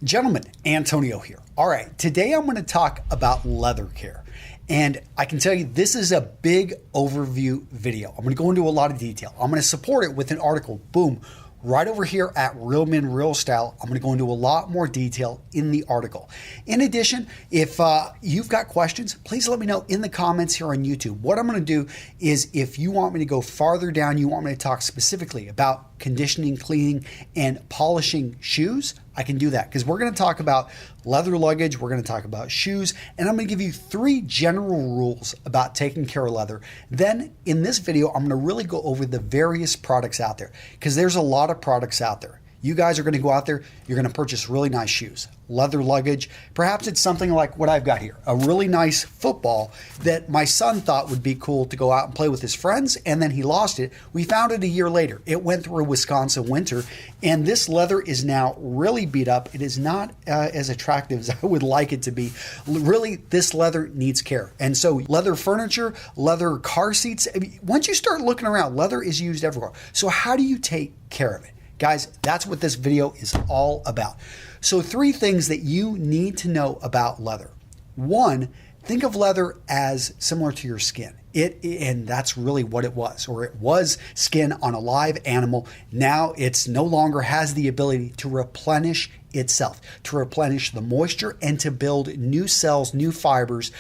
Gentlemen, Antonio here. All right, today I'm going to talk about leather care. And I can tell you this is a big overview video. I'm going to go into a lot of detail. I'm going to support it with an article, boom, right over here at Real Men Real Style. I'm going to go into a lot more detail in the article. In addition, if you've got questions, please let me know in the comments here on YouTube. What I'm going to do is if you want me to go farther down, you want me to talk specifically about conditioning, cleaning, and polishing shoes, I can do that because we're going to talk about leather luggage, we're going to talk about shoes, and I'm going to give you 3 general rules about taking care of leather. Then in this video, I'm going to really go over the various products out there because there's a lot of products out there. You guys are going to go out there, you're going to purchase really nice shoes, leather luggage. Perhaps it's something like what I've got here, a really nice football that my son thought would be cool to go out and play with his friends, and then he lost it. We found it a year later. It went through a Wisconsin winter, and this leather is now really beat up. It is not as attractive as I would like it to be. Really, this leather needs care. And so leather furniture, leather car seats, once you start looking around, leather is used everywhere. So how do you take care of it? Guys, that's what this video is all about. So 3 things that you need to know about leather. 1, think of leather as similar to your skin. And that's really what it was, or it was skin on a live animal. Now it's no longer has the ability to replenish itself, to replenish the moisture and to build new cells, new fibers.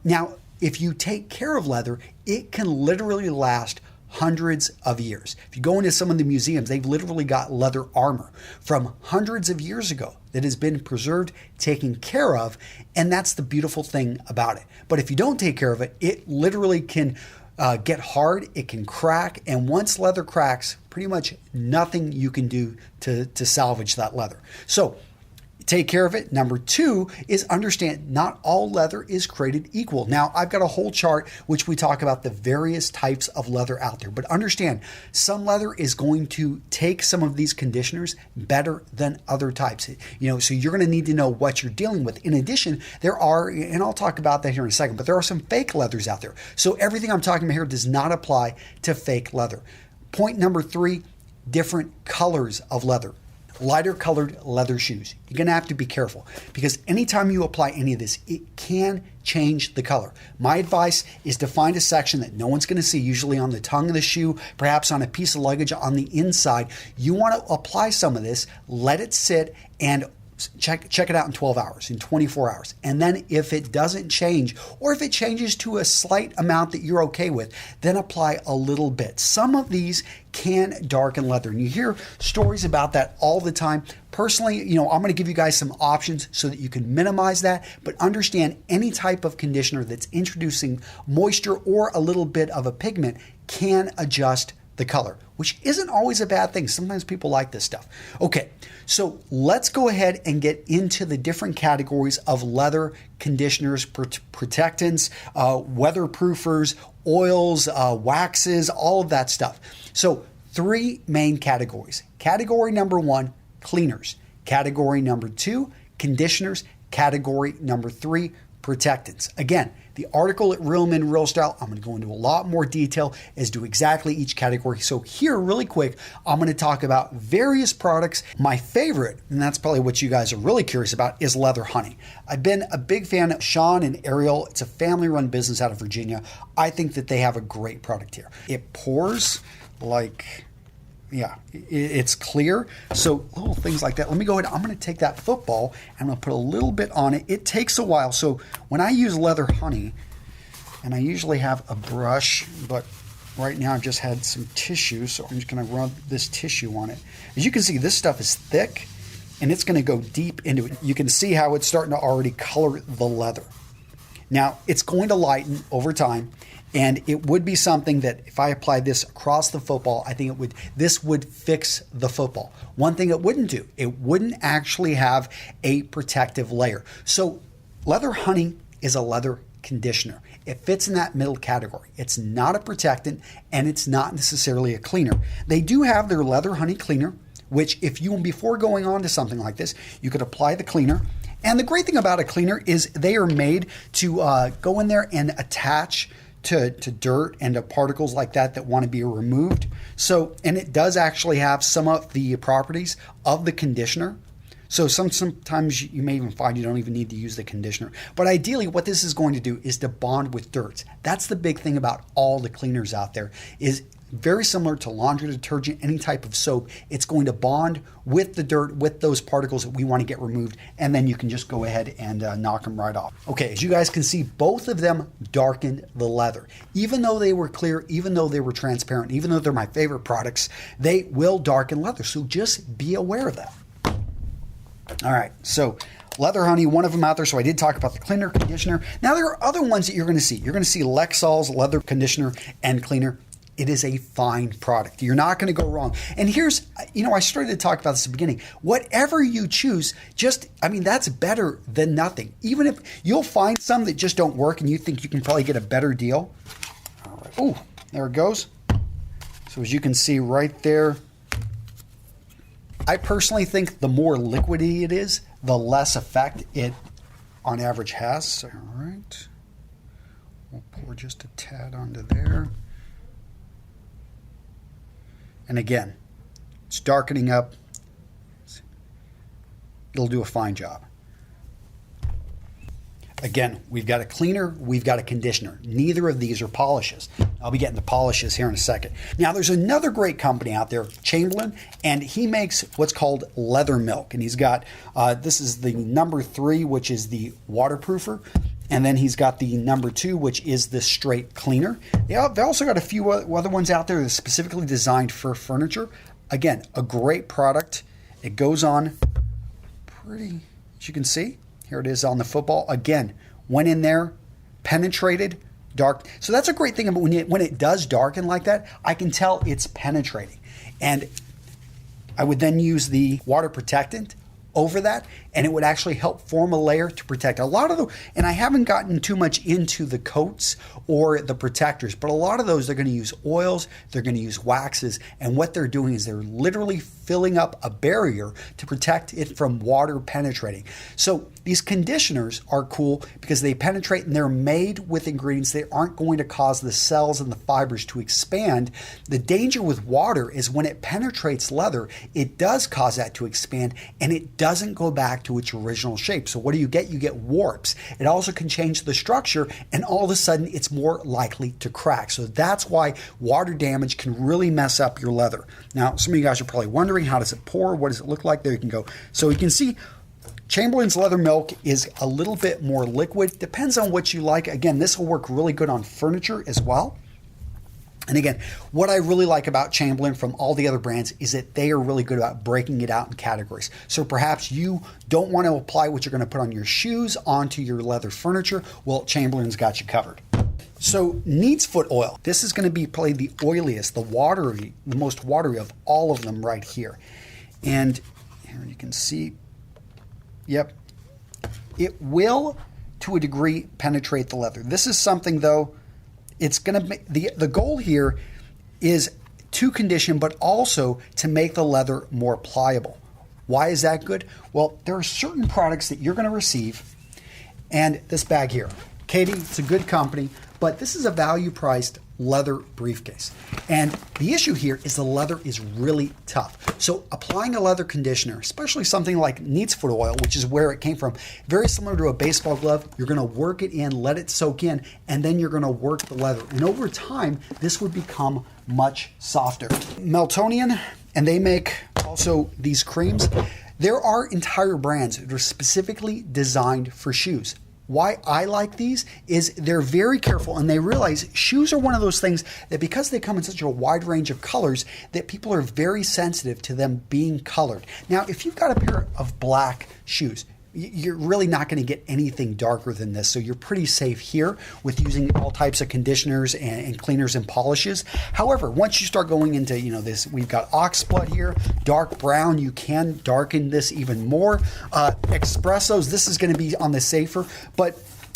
Now, if you take care of leather, it can literally last hundreds of years. If you go into some of the museums, they've literally got leather armor from hundreds of years ago that has been preserved, taken care of, and that's the beautiful thing about it. But if you don't take care of it, it literally can get hard, it can crack, and once leather cracks, pretty much nothing you can do to salvage that leather. So take care of it. Number 2 is understand not all leather is created equal. Now, I've got a whole chart which we talk about the various types of leather out there, but understand some leather is going to take some of these conditioners better than other types. So you're going to need to know what you're dealing with. In addition, there are, and I'll talk about that here in a second, but there are some fake leathers out there. So everything I'm talking about here does not apply to fake leather. Point number 3, different colors of leather. Lighter colored leather shoes. You're going to have to be careful because anytime you apply any of this, it can change the color. My advice is to find a section that no one's going to see, usually on the tongue of the shoe, perhaps on a piece of luggage on the inside. You want to apply some of this, let it sit, and check it out in 12 hours, in 24 hours. And then if it doesn't change, or if it changes to a slight amount that you're okay with, then apply a little bit. Some of these can darken leather, and you hear stories about that all the time. Personally, I'm going to give you guys some options so that you can minimize that, but understand any type of conditioner that's introducing moisture or a little bit of a pigment can adjust the color, which isn't always a bad thing. Sometimes people like this stuff. Okay, so let's go ahead and get into the different categories of leather conditioners, protectants, weatherproofers, oils, waxes, all of that stuff. So 3 main categories. Category number 1, cleaners. Category number 2, conditioners. Category number 3, protectants. Again, the article at Real Men Real Style, I'm going to go into a lot more detail as to exactly each category. So here, really quick, I'm going to talk about various products. My favorite, and that's probably what you guys are really curious about, is Leather Honey. I've been a big fan of Sean and Ariel. It's a family-run business out of Virginia. I think that they have a great product here. It pours like... yeah, it's clear. So little things like that. Let me go ahead. I'm going to take that football and I'm going to put a little bit on it. It takes a while. So when I use Leather Honey, and I usually have a brush, but right now I've just had some tissue. So I'm just going to rub this tissue on it. As you can see, this stuff is thick and it's going to go deep into it. You can see how it's starting to already color the leather. Now, it's going to lighten over time. And it would be something that if I applied this across the football, I think this would fix the football. One thing it wouldn't do, it wouldn't actually have a protective layer. So Leather Honey is a leather conditioner. It fits in that middle category. It's not a protectant and it's not necessarily a cleaner. They do have their Leather Honey cleaner, which before going on to something like this, you could apply the cleaner. And the great thing about a cleaner is they are made to go in there and attach to dirt and to particles like that want to be removed. So, and it does actually have some of the properties of the conditioner. So sometimes you may even find you don't even need to use the conditioner. But ideally, what this is going to do is to bond with dirt. That's the big thing about all the cleaners out there, is very similar to laundry detergent, any type of soap. It's going to bond with the dirt, with those particles that we want to get removed, and then you can just go ahead and knock them right off. Okay, as you guys can see, both of them darkened the leather. Even though they were clear, even though they were transparent, even though they're my favorite products, they will darken leather. So just be aware of that. All right, so Leather Honey, one of them out there. So I did talk about the cleaner, conditioner. Now there are other ones that you're going to see. You're going to see Lexol's leather conditioner and cleaner. It is a fine product. You're not going to go wrong. And here's, I started to talk about this at the beginning. Whatever you choose, that's better than nothing. Even if you'll find some that just don't work and you think you can probably get a better deal. All right. Oh, there it goes. So as you can see right there, I personally think the more liquidy it is, the less effect it on average has. All right. We'll pour just a tad onto there. And again, it's darkening up. It'll do a fine job. Again, we've got a cleaner, we've got a conditioner. Neither of these are polishes. I'll be getting the polishes here in a second. Now, there's another great company out there, Chamberlain, and he makes what's called leather milk. And he's got, this is the number 3, which is the waterproofer. And then he's got the number 2, which is the straight cleaner. They also got a few other ones out there that are specifically designed for furniture. Again, a great product. It goes on pretty, as you can see. Here it is on the football. Again, went in there, penetrated, dark. So that's a great thing about when it does darken like that, I can tell it's penetrating. And I would then use the water protectant over that, and it would actually help form a layer to protect a lot of the, and I haven't gotten too much into the coats or the protectors, but a lot of those, they're going to use oils, they're going to use waxes, and what they're doing is they're literally filling up a barrier to protect it from water penetrating. So these conditioners are cool because they penetrate and they're made with ingredients that aren't going to cause the cells and the fibers to expand. The danger with water is when it penetrates leather, it does cause that to expand and it doesn't go back to its original shape. So what do you get? You get warps. It also can change the structure and all of a sudden it's more likely to crack. So that's why water damage can really mess up your leather. Now, some of you guys are probably wondering, how does it pour? What does it look like? There you can go. So you can see Chamberlain's leather milk is a little bit more liquid. Depends on what you like. Again, this will work really good on furniture as well. And again, what I really like about Chamberlain from all the other brands is that they are really good about breaking it out in categories. So perhaps you don't want to apply what you're going to put on your shoes onto your leather furniture. Well, Chamberlain's got you covered. So Neatsfoot Oil. This is going to be probably the oiliest, the most watery of all of them right here. And here you can see, yep, it will to a degree penetrate the leather. This is something though, it's going to make, the goal here is to condition, but also to make the leather more pliable. Why is that good? Well, there are certain products that you're going to receive, and this bag here, Kattee, it's a good company, but this is a value-priced leather briefcase. And the issue here is the leather is really tough. So applying a leather conditioner, especially something like Neatsfoot Oil, which is where it came from, very similar to a baseball glove, you're going to work it in, let it soak in, and then you're going to work the leather. And over time, this would become much softer. Meltonian, and they make also these creams. There are entire brands that are specifically designed for shoes. Why I like these is they're very careful and they realize shoes are one of those things that because they come in such a wide range of colors that people are very sensitive to them being colored. Now, if you've got a pair of black shoes, you're really not going to get anything darker than this. So you're pretty safe here with using all types of conditioners and cleaners and polishes. However, once you start going into, this, we've got oxblood here, dark brown, you can darken this even more. Espressos, this is going to be on the safer,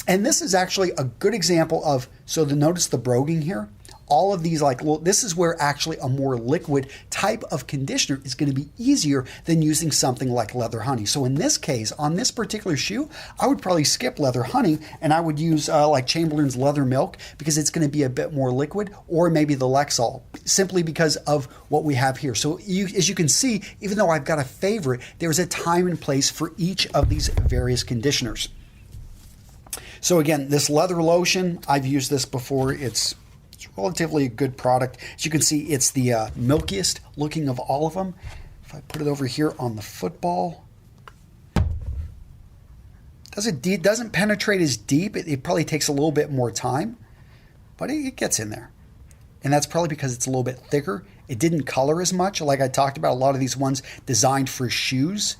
and this is actually a good example of, notice the broguing here. all of these, like, well, this is where actually a more liquid type of conditioner is going to be easier than using something like leather honey. So in this case, on this particular shoe, I would probably skip leather honey and I would use like Chamberlain's leather milk, because it's going to be a bit more liquid, or maybe the Lexol, simply because of what we have here. So as you can see, even though I've got a favorite, there's a time and place for each of these various conditioners. So again, this leather lotion, I've used this before. It's relatively a good product. As you can see, it's the milkiest looking of all of them. If I put it over here on the football, doesn't penetrate as deep. It probably takes a little bit more time, but it gets in there. And that's probably because it's a little bit thicker. It didn't color as much. Like I talked about, a lot of these ones designed for shoes,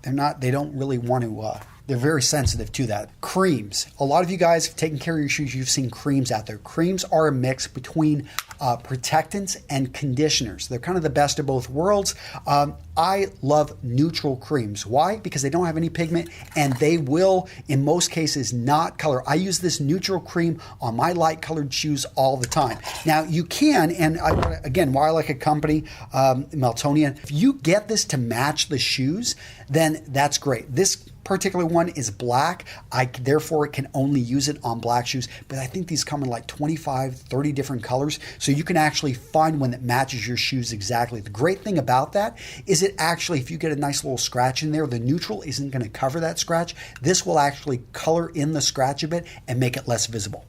they don't really want to, they're very sensitive to that. Creams. A lot of you guys have taken care of your shoes. You've seen creams out there. Creams are a mix between protectants and conditioners. They're kind of the best of both worlds. I love neutral creams. Why? Because they don't have any pigment, and they will, in most cases, not color. I use this neutral cream on my light colored shoes all the time. Now you can, and again, why I like a company, Meltonian, if you get this to match the shoes, then that's great. This particular one is black. Therefore, it can only use it on black shoes, but I think these come in like 25, 30 different colors, so you can actually find one that matches your shoes exactly. The great thing about that is it actually, if you get a nice little scratch in there, the neutral isn't going to cover that scratch. This will actually color in the scratch a bit and make it less visible.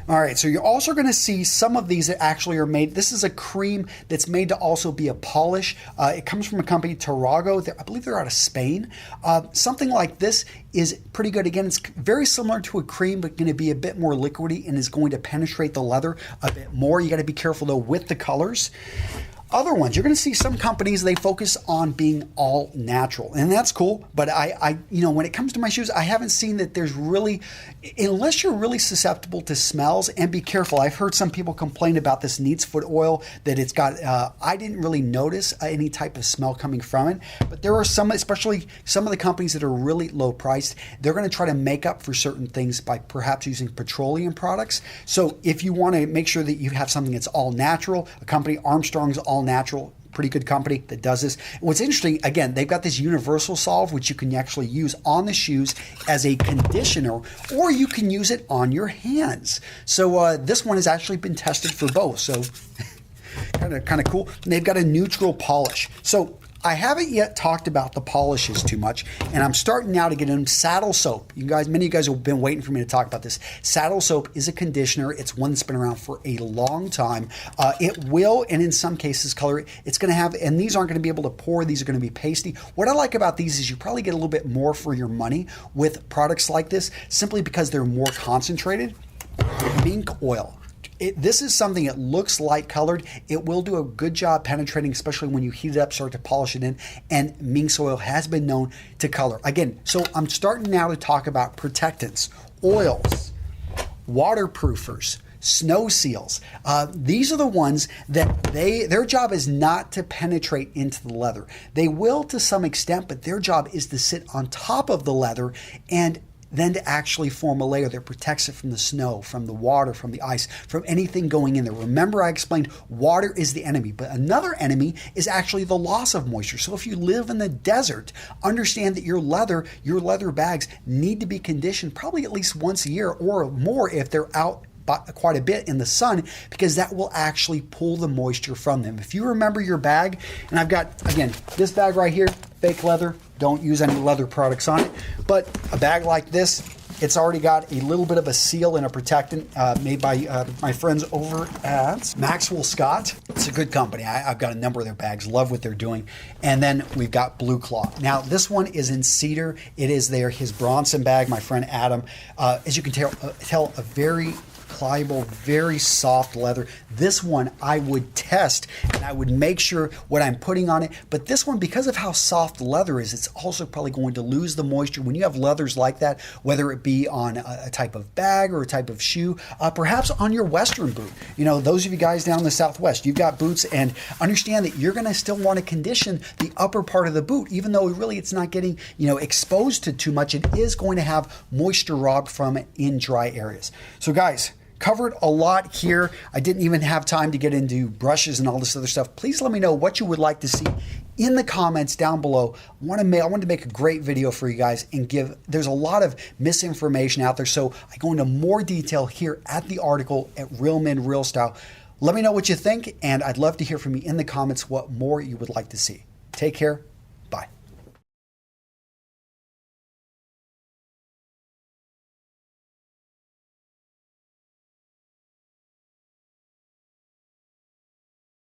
All right, so you're also going to see some of these that actually are made. This is a cream that's made to also be a polish. It comes from a company, Tarrago. I believe they're out of Spain. Something like this is pretty good. Again, it's very similar to a cream, but going to be a bit more liquidy and is going to penetrate the leather a bit more. You got to be careful though with the colors. Other ones, you're going to see some companies, they focus on being all natural, and that's cool. But when it comes to my shoes, I haven't seen that there's really, unless you're really susceptible to smells. And be careful. I've heard some people complain about this Neatsfoot oil, that it's got. I didn't really notice any type of smell coming from it, but there are some, especially some of the companies that are really low priced. They're going to try to make up for certain things by perhaps using petroleum products. So if you want to make sure that you have something that's all natural, a company, Armstrong's all natural, pretty good company that does this. What's interesting, again, they've got this universal solve, which you can actually use on the shoes as a conditioner, or you can use it on your hands. So this one has actually been tested for both. So kind of cool. And they've got a neutral polish. So I haven't yet talked about the polishes too much, and I'm starting now to get into saddle soap. Many of you guys have been waiting for me to talk about this. Saddle soap is a conditioner. It's one that's been around for a long time. It will, and in some cases, color it. It's going to have, and these aren't going to be able to pour. These are going to be pasty. What I like about these is you probably get a little bit more for your money with products like this, simply because they're more concentrated. Mink oil. This is something that looks light colored. It will do a good job penetrating, especially when you heat it up, start to polish it in. And mink oil has been known to color. Again, so I'm starting now to talk about protectants, oils, waterproofers, Sno-Seals. These are the ones that their job is not to penetrate into the leather. They will to some extent, but their job is to sit on top of the leather and then to actually form a layer that protects it from the snow, from the water, from the ice, from anything going in there. Remember, I explained water is the enemy, but another enemy is actually the loss of moisture. So if you live in the desert, understand that your leather bags need to be conditioned probably at least once a year or more if they're out quite a bit in the sun, because that will actually pull the moisture from them. If you remember your bag, and I've got, again, this bag right here, fake leather, don't use any leather products on it, but a bag like this, it's already got a little bit of a seal and a protectant made by my friends over at Maxwell Scott. It's a good company. I've got a number of their bags, love what they're doing. And then we've got Blue Cloth. Now this one is in cedar. It is his Bronson bag, my friend Adam. As you can tell, a very pliable, very soft leather. This one I would test and I would make sure what I'm putting on it. But this one, because of how soft leather is, it's also probably going to lose the moisture. When you have leathers like that, whether it be on a type of bag or a type of shoe, perhaps on your Western boot. You know, those of you guys down in the Southwest, you've got boots, and understand that you're going to still want to condition the upper part of the boot, even though really it's not getting, you know, exposed to too much. It is going to have moisture robbed from it in dry areas. So guys, covered a lot here. I didn't even have time to get into brushes and all this other stuff. Please let me know what you would like to see in the comments down below. I wanted to make a great video for you guys and there's a lot of misinformation out there. So I go into more detail here at the article at Real Men Real Style. Let me know what you think, and I'd love to hear from you in the comments what more you would like to see. Take care.